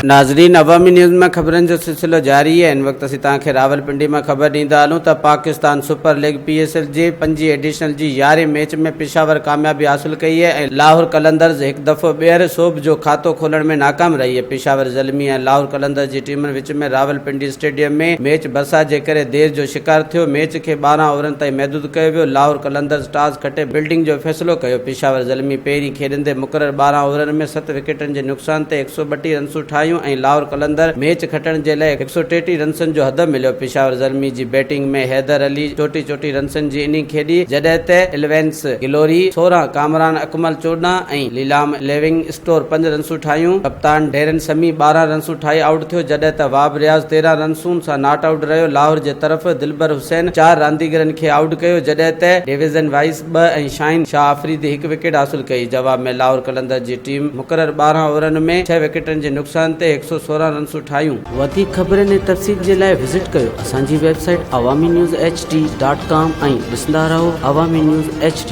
नाज़रीन, अवामी न्यूज़ में खबरन जो सिलसिलो जारी है। इन वक्त असीं तव्हांखे रावलपिंडी में खबर ॾींदा हलूं त पाकिस्तान सुपर लीग PSL जी 5 एडिशनल जी 11 मैच में पेशावर कामयाबी हासिल कई है ऐं लाहौर कलंदर्स एक दफ़ो ॿीहर सोभ जो खातो खोलण में नाकाम रही है। पेशावर ज़ल्मी ऐं लाहौर कलंदर्स जी टीमुनि विच में रावलपिंडी स्टेडियम में मैच बरसात जे करे देर जो शिकार थियो। मैच खे 12 ओवरनि ताईं महदूद कयो वियो। लाहौर कलंदर्स टॉस खटे फील्डिंग जो फ़ैसिलो कयो। पेशावर ज़ल्मी पहिरीं खेॾंदे मुक़रर 12 ओवरनि में 7 विकेटनि जे नुक़सान ते 132 रन्सूं ठाहियूं ऐं लाहौर कलंदर मैच खटण जे लाइ 133 रन्सनि जो हद मिलियो। पेशावर ज़ल्मी जी बैटिंग में हैदर अली चोटी रन्सनि जी इनिंग खेॾी, जॾहिं त इलेवेंस गिलोरी 16, कामरान अकमल 14 ऐं लीलाम लिविंग स्टोर 5 रन्सूं ठाहियूं। कप्तान डेरन समी 12 रन्सूं ठाही आउट थियो, जॾहिं त वाब रियाज़ 13 रन्सूं सां नॉट आउट रहियो। लाहौर जे तरफ़ दिलबर हुसैन 4 रांदीगरनि खे आउट कयो, जॾहिं त डिवीज़न वाइस 2 ऐं शाहीन शाह आफरीदी 1 विकेट हासिल कई। जवाब में लाहौर कलंदर जी टीम मुक़रर 12 ओवरनि में 6 विकेटनि जे नुक़सान ते 116 रन्सूं ठाहियूं। वधीक ख़बरनि ऐं तफ़सील जे लाइ विज़िट कयो असांजी वेबसाइट awamiNewsHD.com ऐं ॾिसंदा रहो अवामी न्यूज़ HD।